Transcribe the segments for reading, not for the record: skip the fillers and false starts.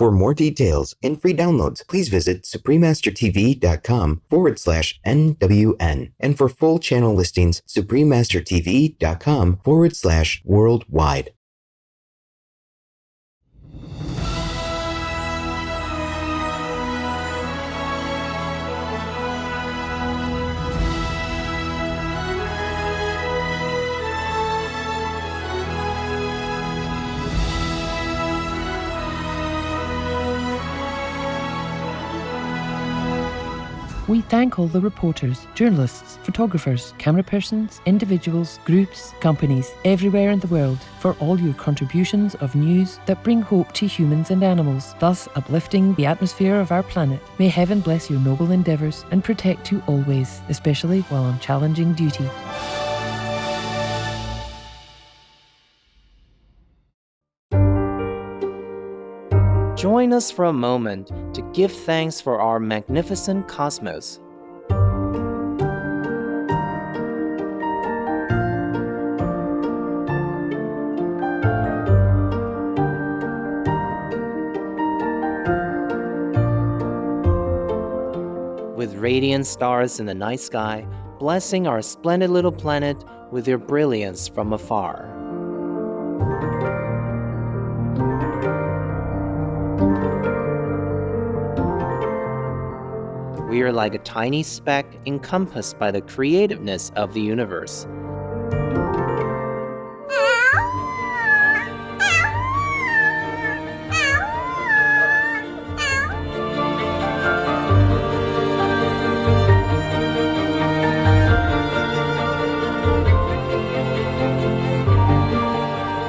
For more details and free downloads, please visit suprememastertv.com/NWN. And for full channel listings, suprememastertv.com/worldwide. We thank all the reporters, journalists, photographers, camera persons, individuals, groups, companies, everywhere in the world for all your contributions of news that bring hope to humans and animals, thus uplifting the atmosphere of our planet. May heaven bless your noble endeavours and protect you always, especially while on challenging duty. Join us for a moment to give thanks for our magnificent cosmos. With radiant stars in the night sky, blessing our splendid little planet with their brilliance from afar. We are like a tiny speck encompassed by the creativeness of the universe.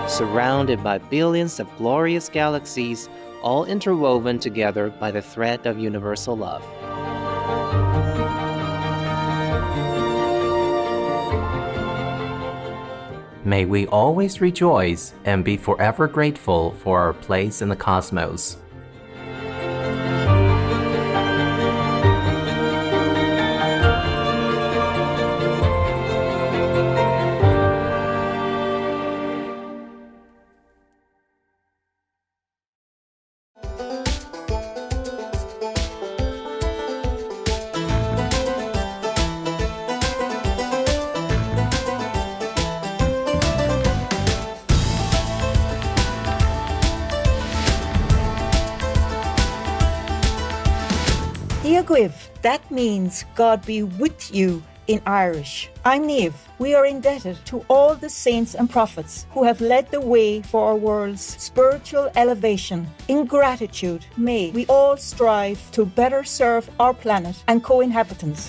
Surrounded by billions of glorious galaxies, all interwoven together by the thread of universal love. May we always rejoice and be forever grateful for our place in the cosmos. Diagwib, that means God be with you in Irish. I'm Niamh. We are indebted to all the saints and prophets who have led the way for our world's spiritual elevation. In gratitude, may we all strive to better serve our planet and co-inhabitants.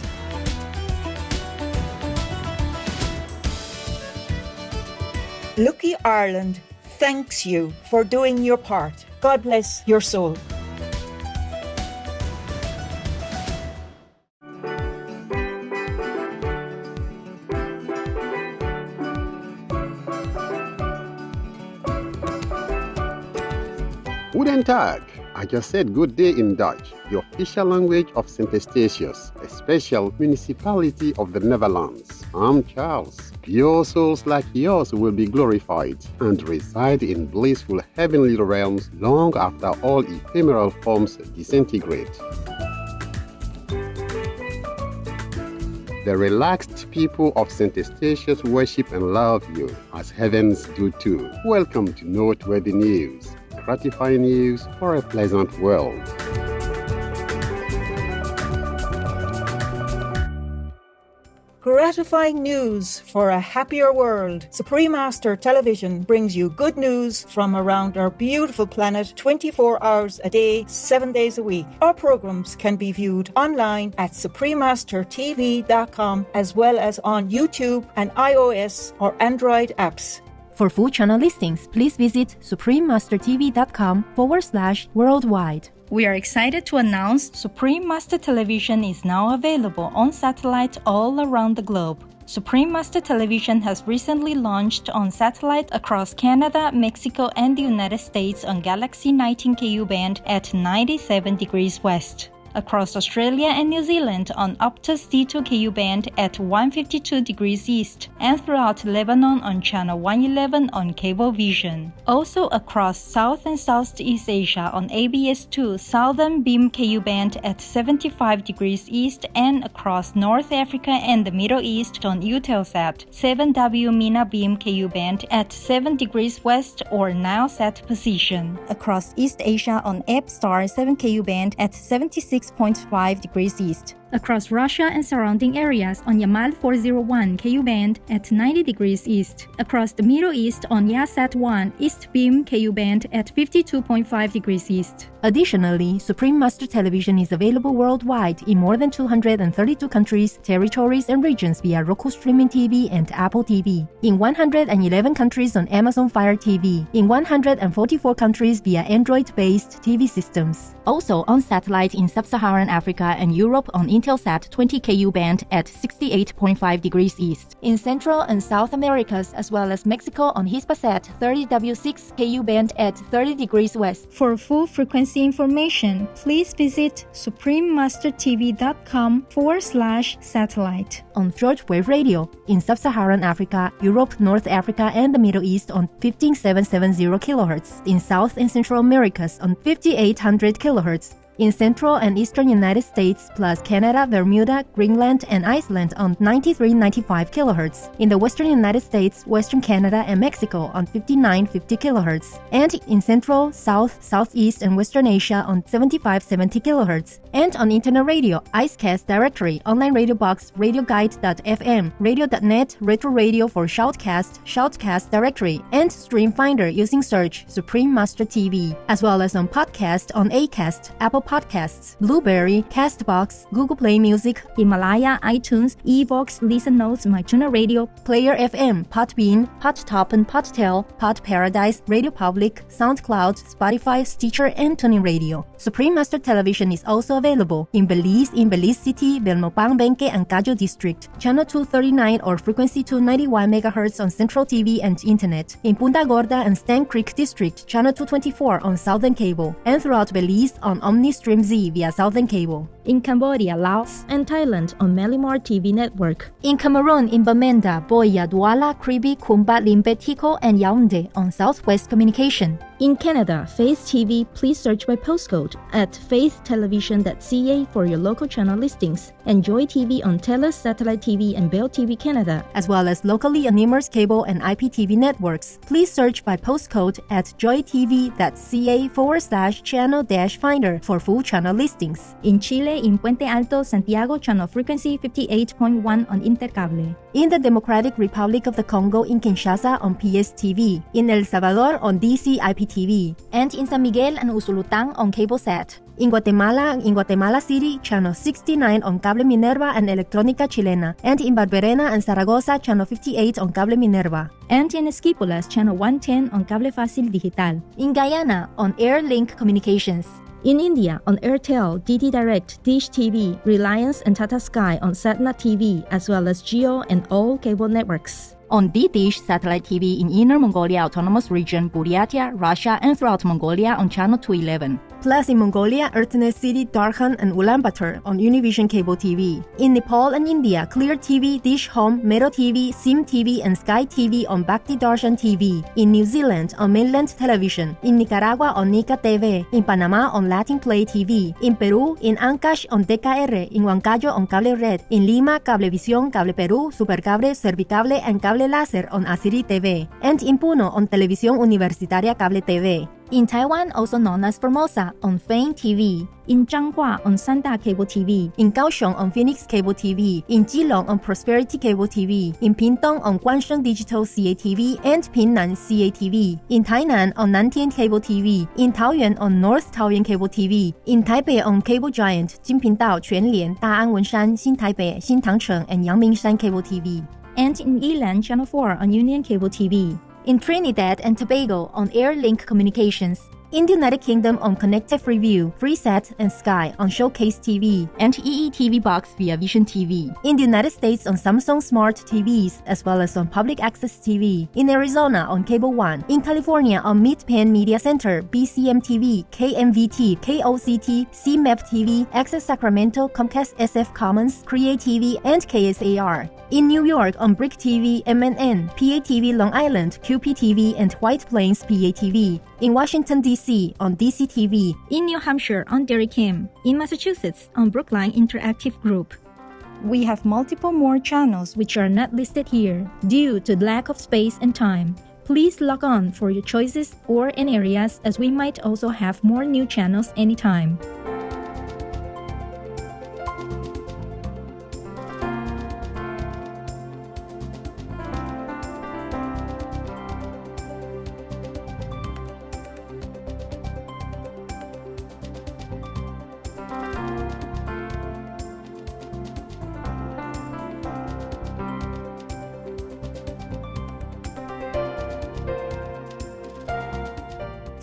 Lucky Ireland thanks you for doing your part. God bless your soul. Guten Tag. I just said good day in Dutch, the official language of St. Eustatius, a special municipality of the Netherlands. I'm Charles. Your souls like yours will be glorified and reside in blissful heavenly realms long after all ephemeral forms disintegrate. The relaxed people of St. Eustatius worship and love you, as heavens do too. Welcome to Noteworthy News. Gratifying news for a pleasant world. Gratifying news for a happier world. Supreme Master Television brings you good news from around our beautiful planet 24 hours a day, 7 days a week. Our programs can be viewed online at suprememastertv.com as well as on YouTube and iOS or Android apps. For full channel listings, please visit suprememastertv.com/worldwide. We are excited to announce Supreme Master Television is now available on satellite all around the globe. Supreme Master Television has recently launched on satellite across Canada, Mexico, and the United States on Galaxy 19 Ku band at 97 degrees west. across Australia and New Zealand on Optus D2KU band at 152 degrees east, and throughout Lebanon on channel 111 on Cablevision. Also across South and Southeast Asia on ABS2 Southern Beam KU band at 75 degrees east, and across North Africa and the Middle East on Eutelsat 7W MENA Beam KU band at 7 degrees west or Nilesat position. Across East Asia on EBStar 7KU band at 76.5 degrees east. Across Russia and surrounding areas on Yamal 401 KU band at 90 degrees east. Across the Middle East on Yasat 1 East Beam KU band at 52.5 degrees east. Additionally, Supreme Master Television is available worldwide in more than 232 countries, territories, and regions via Roku Streaming TV and Apple TV. In 111 countries on Amazon Fire TV. In 144 countries via Android-based TV systems. Also on satellite in Sub-Saharan Africa and Europe on Intelsat 20KU band at 68.5 degrees east. In Central and South Americas as well as Mexico on Hispasat 30W6KU band at 30 degrees west. For full frequency information, please visit suprememastertv.com/satellite. On shortwave radio in Sub-Saharan Africa, Europe, North Africa, and the Middle East on 15770 kHz. In South and Central Americas on 5800 kHz. In Central and Eastern United States plus Canada, Bermuda, Greenland, and Iceland on 9395 kHz. In the Western United States, Western Canada, and Mexico on 5950 kHz. And in Central, South, Southeast, and Western Asia on 7570 kHz. And on Internet Radio, Icecast Directory, Online Radio Box, RadioGuide.fm, Radio.net, Retro Radio for Shoutcast, Shoutcast Directory, and Stream Finder using search Supreme Master TV, as well as on podcast on Acast, Apple Podcasts, Blueberry, Castbox, Google Play Music, Himalaya, iTunes, Evox, Listen Notes, MyTuner Radio, Player FM, Podbean, Podtoppen, Podtail, Pod Paradise, Radio Public, SoundCloud, Spotify, Stitcher, and TuneIn Radio. Supreme Master Television is also available in Belize City, Belmopang, Benque, and Cayo District, Channel 239 or frequency 291 MHz on Central TV and Internet, in Punta Gorda and Stann Creek District, Channel 224 on Southern Cable, and throughout Belize on OmniStream Z via Southern Cable. In Cambodia, Laos, and Thailand on Melimar TV Network. In Cameroon, in Bamenda, Boya, Douala, Kribi, Kumba, Limbe, Tico, and Yaoundé on Southwest Communication. In Canada, Faith TV, please search by postcode at faithtelevision.ca for your local channel listings. And Joy TV on TELUS Satellite TV and Bell TV Canada, as well as locally on Nemours Cable and IPTV networks. Please search by postcode at joytv.ca/channel-finder for full channel listings. In Chile, in Puente Alto, Santiago, channel frequency 58.1 on Intercable. In the Democratic Republic of the Congo, in Kinshasa on PSTV. In El Salvador on DC IPTV. And in San Miguel and Usulután on CableSat. In Guatemala City, channel 69 on Cable Minerva and Electrónica Chilena, and in Barberena and Zaragoza, channel 58 on Cable Minerva. And in Esquipulas, channel 110 on Cable Fácil Digital. In Guyana, on Airlink Communications. In India, on Airtel, DD Direct, Dish TV, Reliance, and Tata Sky on Satna TV, as well as Geo and all cable networks. On D-Dish Satellite TV in Inner Mongolia Autonomous Region, Buryatia, Russia, and throughout Mongolia on channel 211. Plus in Mongolia, Ertnes City, Darkhan, and Ulaanbaatar on Univision Cable TV. In Nepal and India, Clear TV, Dish Home, Mero TV, Sim TV, and Sky TV on Bhakti Darshan TV. In New Zealand, on Mainland Television. In Nicaragua, on Nica TV. In Panama, on Latin Play TV. In Peru, in Ancash, on DKR. In Huancayo, on Cable Red. In Lima, Cablevisión, Cable Perú, Supercable, Servicable, and Cable Láser on Asiri TV. And in Puno, on Televisión Universitaria Cable TV. In Taiwan, also known as Formosa, on Fame TV. In Changhua, on Sanda Cable TV. In Kaohsiung, on Phoenix Cable TV. In Keelung, on Prosperity Cable TV. In Pingtung, on Guangsheng Digital CATV and Pingnan CATV. In Tainan, on Nantian Cable TV. In Taoyuan, on North Taoyuan Cable TV. In Taipei, on Cable Giant, Jinpingdao, Quanlian, Daan Wenshan, Xin Taipei, Xin Tangcheng, and Yangmingshan Cable TV. And in Yilan, Channel 4 on Union Cable TV. In Trinidad and Tobago on Airlink Communications. In the United Kingdom on Connected Review, Freesat and Sky on Showcase TV, and EE Box via Vision TV. In the United States on Samsung Smart TVs, as well as on Public Access TV. In Arizona on Cable One. In California on Mid-Penn Media Center, BCM TV, KMVT, KOCT, CMAP TV, Access Sacramento, Comcast SF Commons, Create TV, and KSAR. In New York on Brick TV, MNN, PATV Long Island, QPTV, and White Plains PATV. In Washington, D.C. on DCTV. In New Hampshire on Derrickham. In Massachusetts on Brookline Interactive Group. We have multiple more channels which are not listed here due to lack of space and time. Please log on for your choices or in areas, as we might also have more new channels anytime.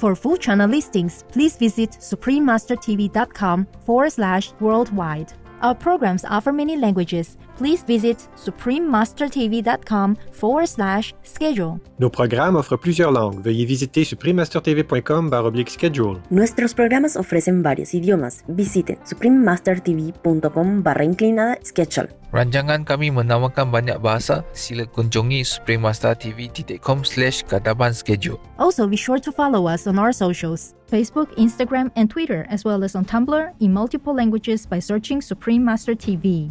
For full channel listings, please visit suprememastertv.com/worldwide. Our programs offer many languages. Please visit suprememastertv.com/schedule. Nos programas offrent plusieurs langues. Veuillez visiter suprememastertv.com/schedule. Nuestros programas ofrecen varios idiomas. Visite suprememastertv.com/schedule. Rancangan kami menawarkan banyak bahasa. Sila kunjungi suprememastertv.com/kataban schedule. Also, be sure to follow us on our socials. Facebook, Instagram, and Twitter, as well as on Tumblr in multiple languages by searching Supreme Master TV.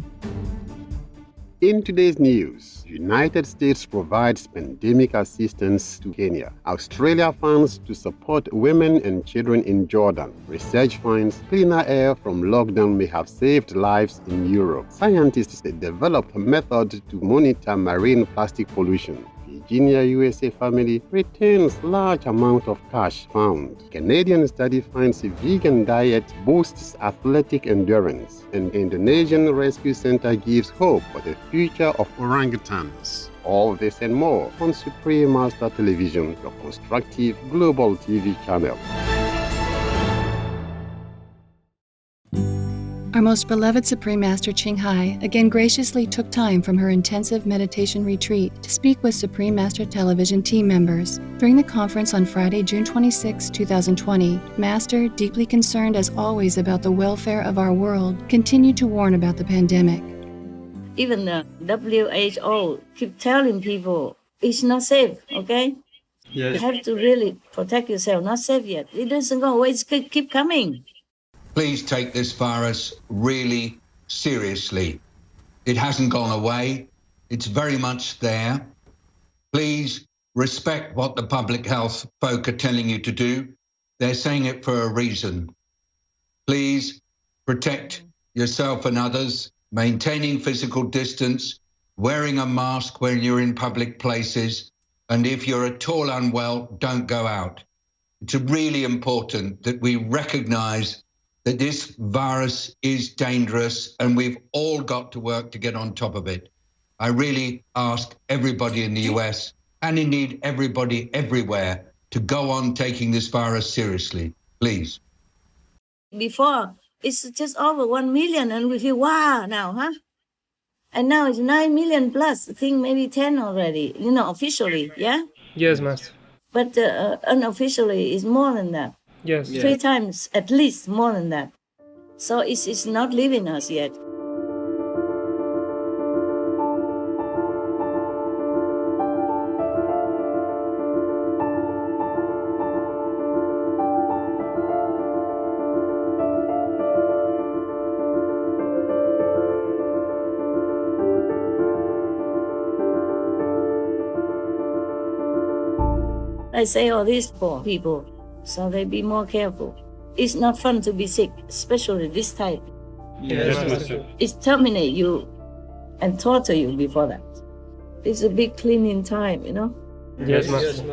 In today's news, United States provides pandemic assistance to Kenya. Australia funds to support women and children in Jordan. Research finds cleaner air from lockdown may have saved lives in Europe. Scientists developed a method to monitor marine plastic pollution. Virginia, USA family retains large amount of cash found. Canadian study finds a vegan diet boosts athletic endurance. And Indonesian Rescue Center gives hope for the future of orangutans. All this and more on Supreme Master Television, your constructive global TV channel. Our most beloved Supreme Master Ching Hai again graciously took time from her intensive meditation retreat to speak with Supreme Master Television team members. During the conference on Friday, June 26, 2020, Master, deeply concerned as always about the welfare of our world, continued to warn about the pandemic. Even the WHO keep telling people it's not safe, okay? Yes. You have to really protect yourself. Not safe yet. It doesn't go away. It's keep coming. Please take this virus really seriously. It hasn't gone away. It's very much there. Please respect what the public health folk are telling you to do. They're saying it for a reason. Please protect yourself and others, maintaining physical distance, wearing a mask when you're in public places, and if you're at all unwell, don't go out. It's really important that we recognize that this virus is dangerous and we've all got to work to get on top of it. I really ask everybody in the US, and indeed everybody everywhere, to go on taking this virus seriously, please. Before, it's just over 1 million, and we feel, wow, now, huh? And now it's 9 million plus, I think maybe 10 already, officially, yeah? Yes, Master. But unofficially, it's more than that. Yes. 3 times, at least, more than that. So it's not leaving us yet. I say all this for people, so they be more careful. It's not fun to be sick, especially this type. Yes, Master. It terminate you and torture you before that. It's a big cleaning time, Yes, Master.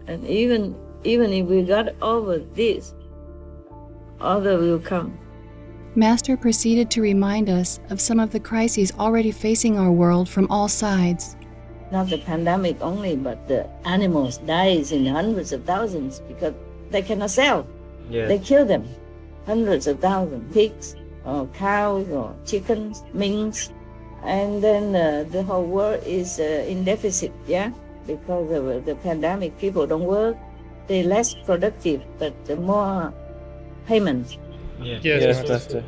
And even if we got over this, other will come. Master proceeded to remind us of some of the crises already facing our world from all sides. Not the pandemic only, but the animals dies in hundreds of thousands because they cannot sell. Yes. They kill them, hundreds of thousands, pigs or cows or chickens, minks. And then the whole world is in deficit, yeah? Because of the pandemic, people don't work. They're less productive, but more payment. Yes, Master.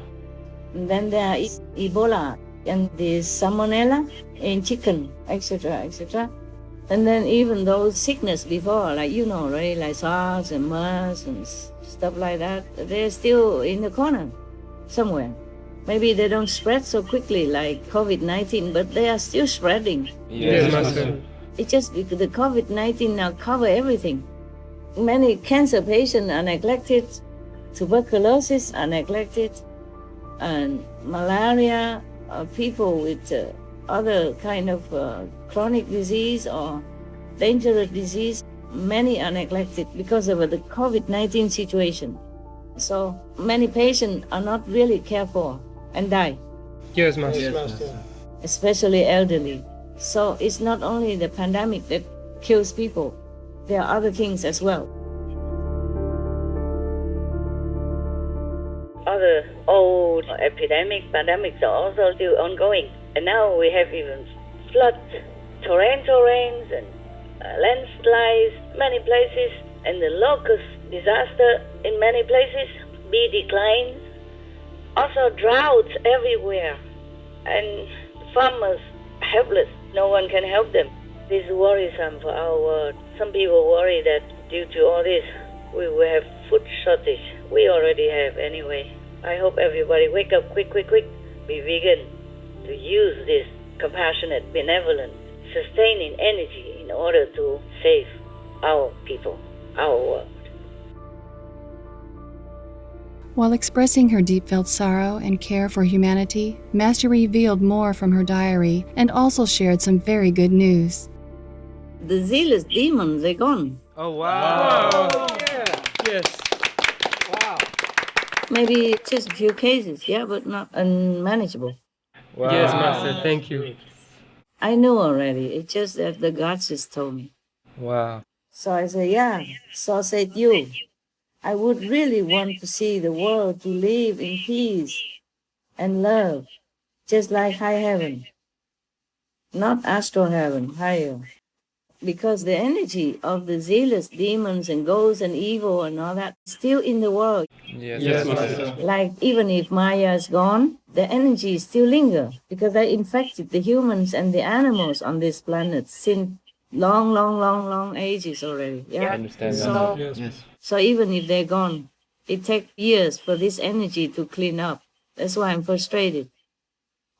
And then there is Ebola and the Salmonella in chicken, etc., etc. And then even those sickness before, like right, like SARS and MERS and stuff like that, they're still in the corner somewhere. Maybe they don't spread so quickly like COVID-19, but they are still spreading. Yes, Master. It's just because the COVID-19 now cover everything. Many cancer patients are neglected, tuberculosis are neglected, and malaria, people with other kind of chronic disease or dangerous disease, many are neglected because of the COVID-19 situation. So many patients are not really cared for and die. Yes, Master. Especially elderly. So it's not only the pandemic that kills people, there are other things as well. Other old pandemics are also still ongoing. And now we have even floods, torrential rains, and landslides many places, and the locust disaster in many places, bee declines, also droughts everywhere, and farmers helpless. No one can help them. This is worrisome for our world. Some people worry that due to all this, we will have food shortage. We already have anyway. I hope everybody wake up quick, be vegan, to use this compassionate, benevolent, sustaining energy in order to save our people, our world. While expressing her deep-felt sorrow and care for humanity, Master revealed more from her diary and also shared some very good news. The zealous demons, they're gone. Oh, wow. Yes. Wow. Maybe just a few cases, yeah, but not unmanageable. Wow. Yes, Master, thank you. I knew already. It's just that the gods just told me. Wow. So I said, yeah. So said you. I would really want to see the world to live in peace and love, just like high heaven. Not astral heaven, higher. Because the energy of the zealous demons and ghosts and evil and all that is still in the world. Yes, Master. Like even if Maya is gone, the energy still lingers because they infected the humans and the animals on this planet since long ages already. Yeah, I understand so, that. Yes. So even if they're gone, it takes years for this energy to clean up. That's why I'm frustrated.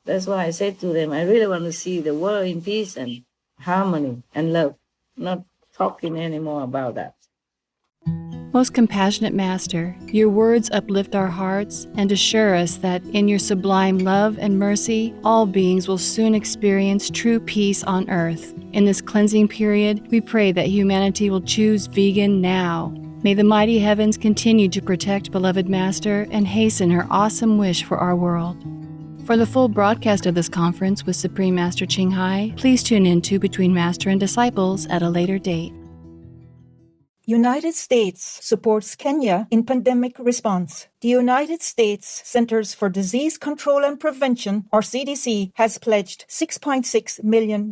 That's why I said to them, I really want to see the world in peace and harmony and love, not talking anymore about that. Most compassionate Master, your words uplift our hearts and assure us that in your sublime love and mercy, all beings will soon experience true peace on earth. In this cleansing period, we pray that humanity will choose vegan now. May the mighty heavens continue to protect beloved Master and hasten her awesome wish for our world. For the full broadcast of this conference with Supreme Master Ching Hai, please tune in to Between Master and Disciples at a later date. United States supports Kenya in pandemic response. The United States Centers for Disease Control and Prevention, or CDC, has pledged $6.6 million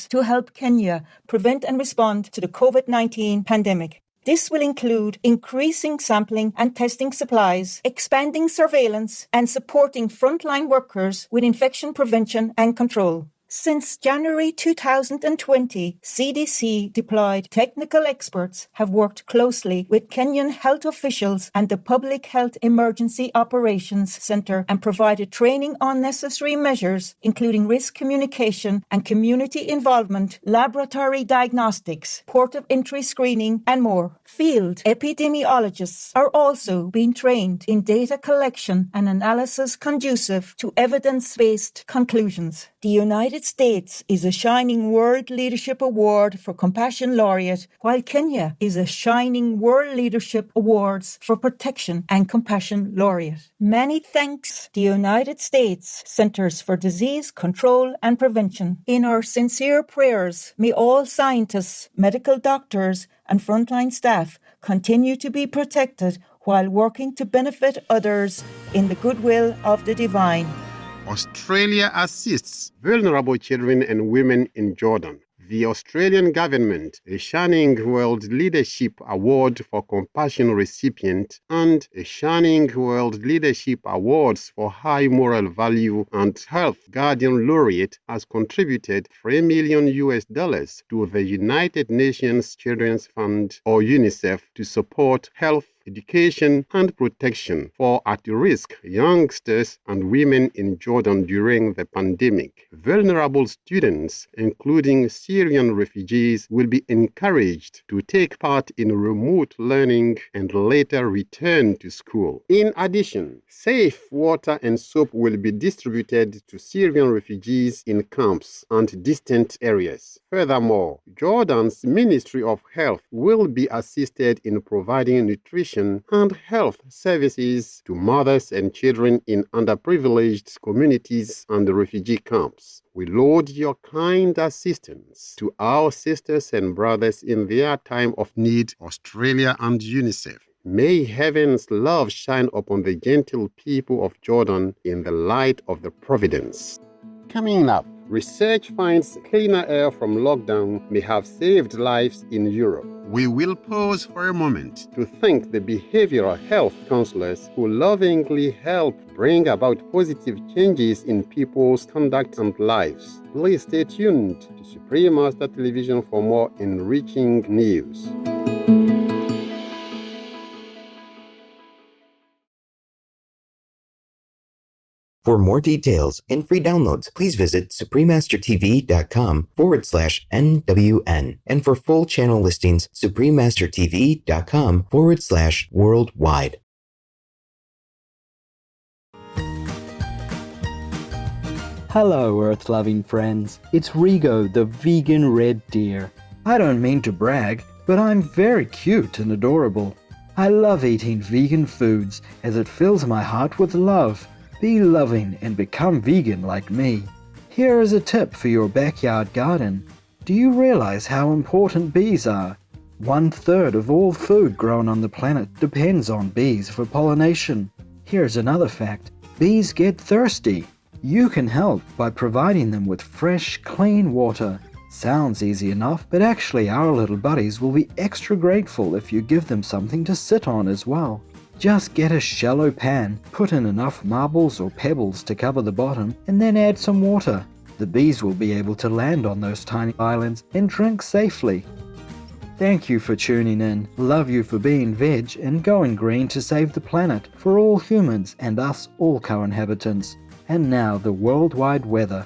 to help Kenya prevent and respond to the COVID-19 pandemic. This will include increasing sampling and testing supplies, expanding surveillance, and supporting frontline workers with infection prevention and control. Since January 2020, CDC deployed technical experts have worked closely with Kenyan health officials and the Public Health Emergency Operations Center and provided training on necessary measures, including risk communication and community involvement, laboratory diagnostics, port of entry screening, and more. Field epidemiologists are also being trained in data collection and analysis conducive to evidence-based conclusions. The United States is a Shining World Leadership Award for Compassion Laureate, while Kenya is a Shining World Leadership Awards for Protection and Compassion Laureate. Many thanks the United States Centers for Disease Control and Prevention. In our sincere prayers, may all scientists, medical doctors, and frontline staff continue to be protected while working to benefit others in the goodwill of the divine. Australia assists vulnerable children and women in Jordan. The Australian government, a Shining World Leadership Award for Compassion recipient, and a Shining World Leadership Awards for High Moral Value and Health Guardian Laureate, has contributed $3 million to the United Nations Children's Fund, or UNICEF, to support health, education, and protection for at-risk youngsters and women in Jordan during the pandemic. Vulnerable students, including Syrian refugees, will be encouraged to take part in remote learning and later return to school. In addition, safe water and soap will be distributed to Syrian refugees in camps and distant areas. Furthermore, Jordan's Ministry of Health will be assisted in providing nutrition and health services to mothers and children in underprivileged communities and refugee camps. We laud your kind assistance to our sisters and brothers in their time of need, Australia and UNICEF. May heaven's love shine upon the gentle people of Jordan in the light of the providence. Coming up, research finds cleaner air from lockdown may have saved lives in Europe. We will pause for a moment to thank the behavioral health counselors who lovingly help bring about positive changes in people's conduct and lives. Please stay tuned to Supreme Master Television for more enriching news. For more details and free downloads, please visit suprememastertv.com/NWN. And for full channel listings, suprememastertv.com/worldwide. Hello, Earth-loving friends. It's Rigo, the vegan red deer. I don't mean to brag, but I'm very cute and adorable. I love eating vegan foods as it fills my heart with love. Be loving and become vegan like me. Here is a tip for your backyard garden. Do you realize how important bees are? 1/3 of all food grown on the planet depends on bees for pollination. Here's another fact. Bees get thirsty. You can help by providing them with fresh, clean water. Sounds easy enough, but actually our little buddies will be extra grateful if you give them something to sit on as well. Just get a shallow pan, put in enough marbles or pebbles to cover the bottom, and then add some water. The bees will be able to land on those tiny islands and drink safely. Thank you for tuning in. Love you for being veg and going green to save the planet for all humans and us all co-inhabitants. And now the worldwide weather.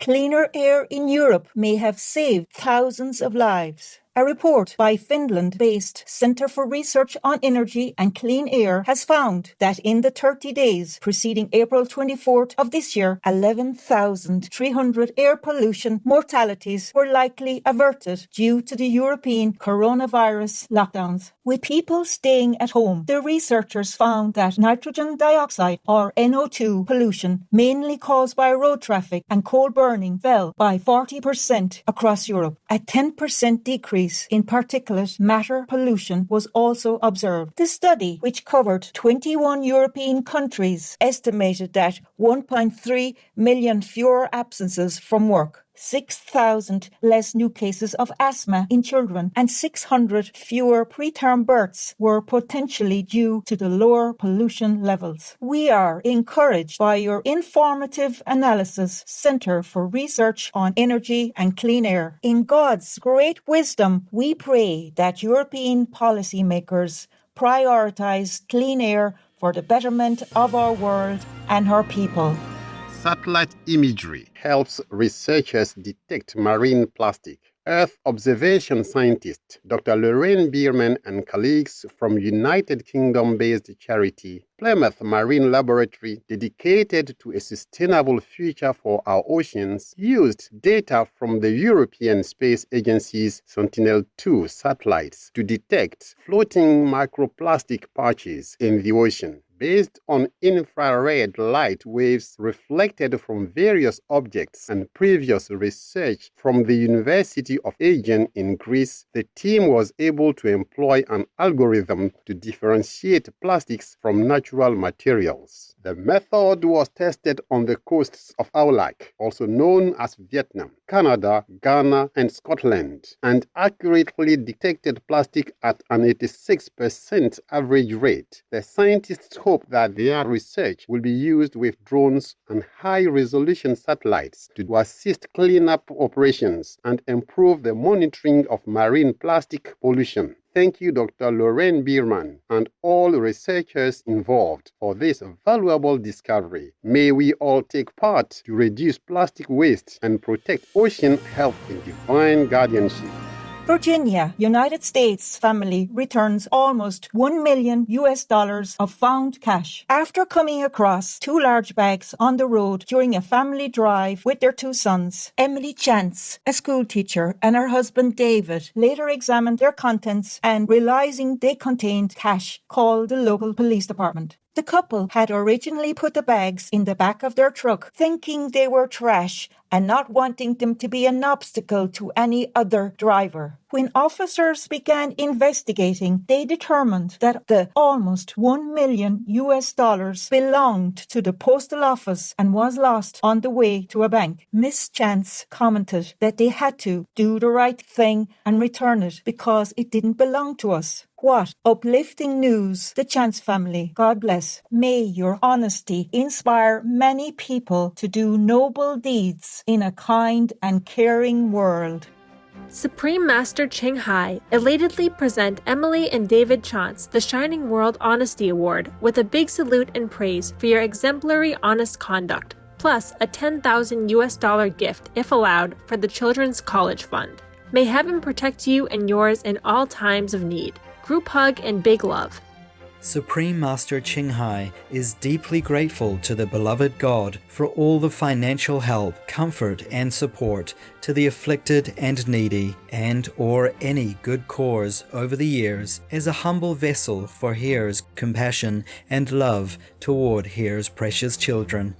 cleaner air in Europe may have saved thousands of lives. A report by Finland-based Centre for Research on Energy and Clean Air has found that in the 30 days preceding April 24th of this year, 11,300 air pollution mortalities were likely averted due to the European coronavirus lockdowns. With people staying at home, the researchers found that nitrogen dioxide, or NO2, pollution, mainly caused by road traffic and coal burning, fell by 40% across Europe. A 10% decrease in particulate matter pollution was also observed. The study, which covered 21 European countries, estimated that 1.3 million fewer absences from work, 6,000 less new cases of asthma in children, and 600 fewer preterm births were potentially due to the lower pollution levels. We are encouraged by your informative analysis, Centre for Research on Energy and Clean Air. In God's great wisdom, we pray that European policymakers prioritize clean air for the betterment of our world and our people. Satellite imagery helps researchers detect marine plastic. Earth observation scientist Dr. Lorraine Bierman and colleagues from United Kingdom-based charity Plymouth Marine Laboratory, dedicated to a sustainable future for our oceans, used data from the European Space Agency's Sentinel-2 satellites to detect floating microplastic patches in the ocean. Based on infrared light waves reflected from various objects and previous research from the University of Aegean in Greece, the team was able to employ an algorithm to differentiate plastics from natural materials. The method was tested on the coasts of Aulak, also known as Vietnam, Canada, Ghana, and Scotland, and accurately detected plastic at an 86% average rate. The scientists hope that their research will be used with drones and high-resolution satellites to assist cleanup operations and improve the monitoring of marine plastic pollution. Thank you, Dr. Lorraine Bierman, and all researchers involved for this valuable discovery. May we all take part to reduce plastic waste and protect ocean health in divine guardianship. Virginia, United States family returns almost $1 million of found cash after coming across 2 large bags on the road during a family drive with their 2 sons. Emily Chance, a school teacher, and her husband David later examined their contents and, realizing they contained cash, called the local police department. The couple had originally put the bags in the back of their truck, thinking they were trash and not wanting them to be an obstacle to any other driver. When officers began investigating, they determined that the almost $1 million belonged to the postal office and was lost on the way to a bank. Miss Chance commented that they had to do the right thing and return it because it didn't belong to us. What uplifting news, the Chance family. God bless. May your honesty inspire many people to do noble deeds in a kind and caring world. Supreme Master Ching Hai elatedly present Emily and David Chance the Shining World Honesty Award with a big salute and praise for your exemplary honest conduct, plus a $10,000 gift, if allowed, for the Children's College Fund. May heaven protect you and yours in all times of need. Group hug and big love. Supreme Master Ching Hai is deeply grateful to the beloved God for all the financial help, comfort, and support to the afflicted and needy, and or any good cause over the years, as a humble vessel for Here's compassion and love toward Here's precious children.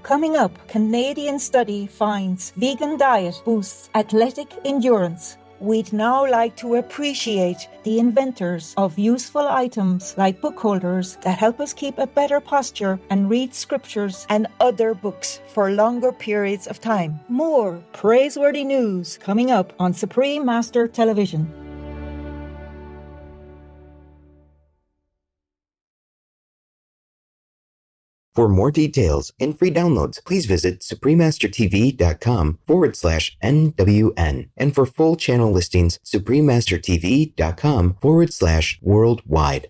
Coming up, Canadian study finds vegan diet boosts athletic endurance. We'd now like to appreciate the inventors of useful items like book holders that help us keep a better posture and read scriptures and other books for longer periods of time. More praiseworthy news coming up on Supreme Master Television. For more details and free downloads, please visit suprememastertv.com/NWN. And for full channel listings, suprememastertv.com/worldwide.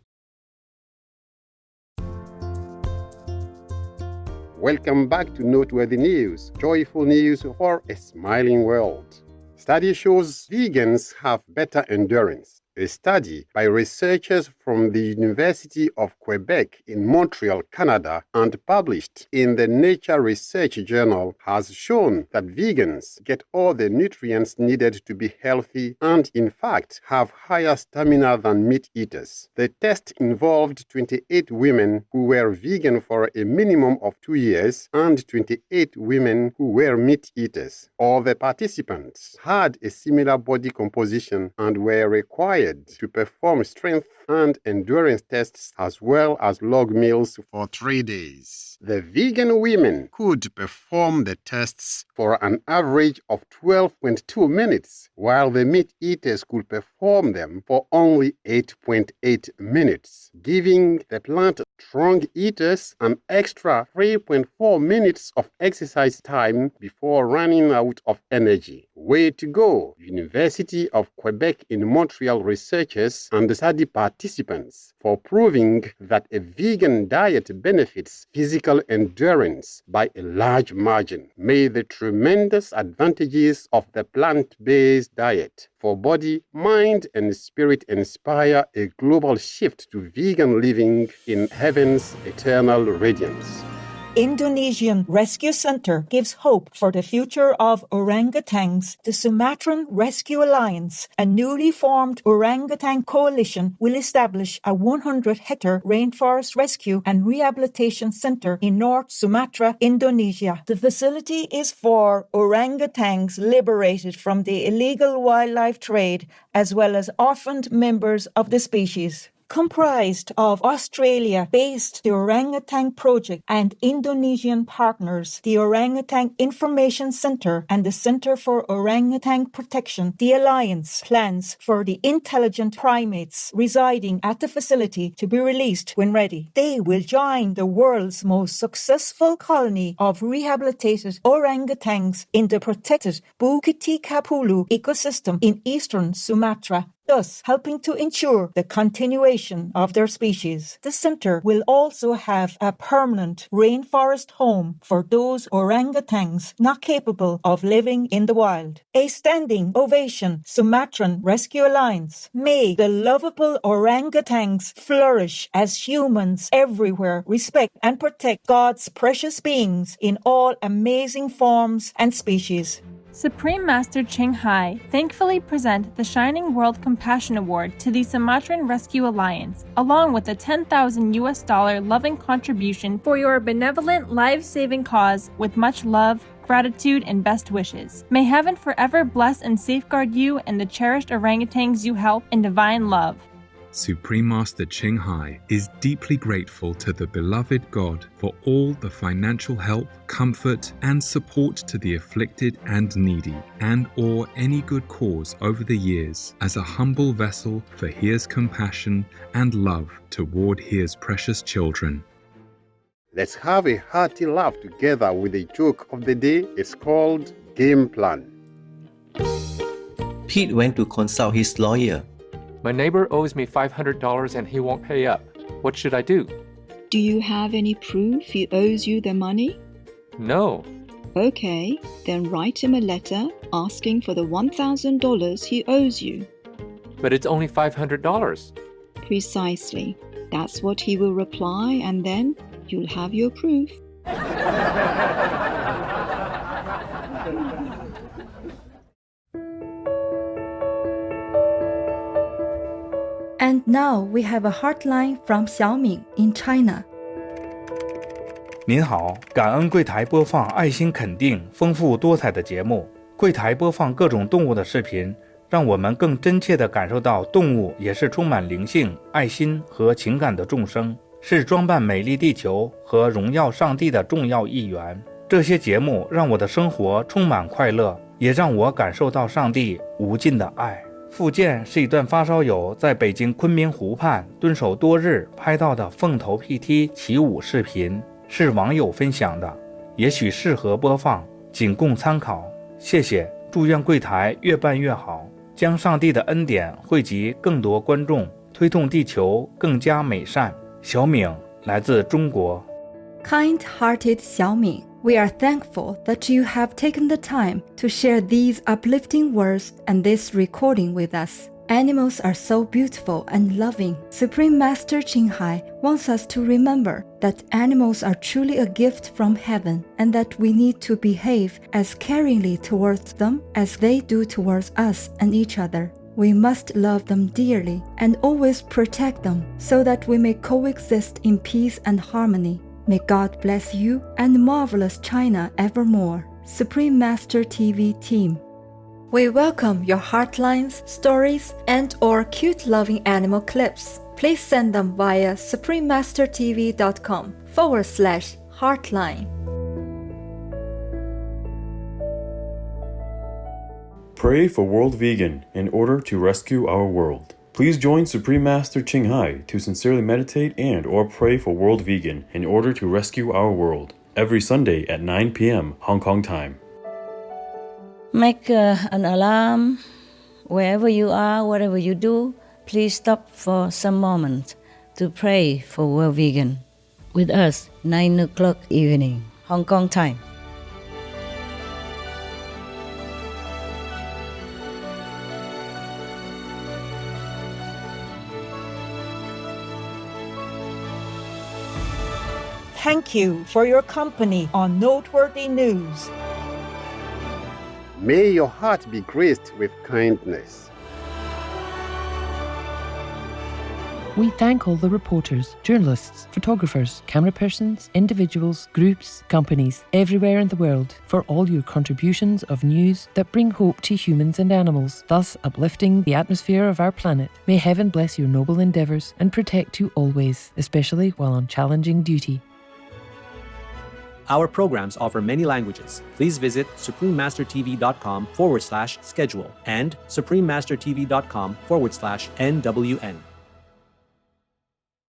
Welcome back to Noteworthy News, joyful news for a smiling world. Study shows vegans have better endurance. A study by researchers from the University of Quebec in Montreal, Canada, and published in the Nature Research Journal has shown that vegans get all the nutrients needed to be healthy and, in fact, have higher stamina than meat eaters. The test involved 28 women who were vegan for a minimum of 2 years and 28 women who were meat eaters. All the participants had a similar body composition and were required to perform strength and endurance tests as well as log meals for 3 days. The vegan women could perform the tests for an average of 12.2 minutes, while the meat eaters could perform them for only 8.8 minutes, giving the plant-strong eaters an extra 3.4 minutes of exercise time before running out of energy. Way to go, University of Quebec in Montreal researchers and study participants, for proving that a vegan diet benefits physical endurance by a large margin. May the tremendous advantages of the plant-based diet for body, mind, and spirit inspire a global shift to vegan living in heaven's eternal radiance. Indonesian Rescue Center gives hope for the future of orangutans. The Sumatran Rescue Alliance, a newly formed orangutan coalition, will establish a 100-hectare rainforest rescue and rehabilitation center in North Sumatra, Indonesia. The facility is for orangutans liberated from the illegal wildlife trade, as well as orphaned members of the species. Comprised of Australia-based the Orangutan Project and Indonesian partners, the Orangutan Information Center and the Center for Orangutan Protection, the Alliance plans for the intelligent primates residing at the facility to be released when ready. They will join the world's most successful colony of rehabilitated orangutans in the protected Bukit Kapulu ecosystem in eastern Sumatra, thus helping to ensure the continuation of their species. The center will also have a permanent rainforest home for those orangutans not capable of living in the wild. A standing ovation, Sumatran Rescue Alliance. May the lovable orangutans flourish as humans everywhere respect and protect God's precious beings in all amazing forms and species. Supreme Master Ching Hai thankfully present the Shining World Compassion Award to the Sumatran Rescue Alliance, along with a $10,000 loving contribution for your benevolent life-saving cause with much love, gratitude, and best wishes. May heaven forever bless and safeguard you and the cherished orangutans you help in divine love. Supreme Master Ching Hai is deeply grateful to the beloved God for all the financial help, comfort, and support to the afflicted and needy, and or any good cause over the years as a humble vessel for His compassion and love toward His precious children. Let's have a hearty laugh together with a joke of the day. It's called Game Plan. Pete went to consult his lawyer. My neighbor owes me $500 and he won't pay up. What should I do? Do you have any proof he owes you the money? No. Okay, then write him a letter asking for the $1,000 he owes you. But it's only $500. Precisely. That's what he will reply, and then you'll have your proof. And now we have a hotline from Xiaoming in China. 您好，感恩柜台播放爱心肯定、丰富多彩的节目。柜台播放各种动物的视频，让我们更真切地感受到动物也是充满灵性、爱心和情感的众生，是装扮美丽地球和荣耀上帝的重要一员。这些节目让我的生活充满快乐，也让我感受到上帝无尽的爱。附件是一段发烧友在北京昆明湖畔蹲守多日拍到的凤头屁踢起舞视频，是网友分享的，也许适合播放，仅供参考。谢谢，祝愿柜台越办越好，将上帝的恩典惠及更多观众，推动地球更加美善。小敏来自中国。Kind-hearted Xiaoming, we are thankful that you have taken the time to share these uplifting words and this recording with us. Animals are so beautiful and loving. Supreme Master Qinghai wants us to remember that animals are truly a gift from heaven and that we need to behave as caringly towards them as they do towards us and each other. We must love them dearly and always protect them so that we may coexist in peace and harmony. May God bless you and marvelous China evermore. Supreme Master TV team. We welcome your heartlines, stories, and/or cute loving animal clips. Please send them via suprememastertv.com/heartline. Pray for World Vegan in order to rescue our world. Please join Supreme Master Qinghai to sincerely meditate and/or pray for World Vegan in order to rescue our world every Sunday at 9 p.m. Hong Kong time. Make an alarm wherever you are, whatever you do. Please stop for some moment to pray for World Vegan with us 9 o'clock evening Hong Kong time. Thank you for your company on Noteworthy News. May your heart be graced with kindness. We thank all the reporters, journalists, photographers, camera persons, individuals, groups, companies, everywhere in the world for all your contributions of news that bring hope to humans and animals, thus uplifting the atmosphere of our planet. May heaven bless your noble endeavours and protect you always, especially while on challenging duty. Our programs offer many languages. Please visit suprememastertv.com/schedule and suprememastertv.com/NWN.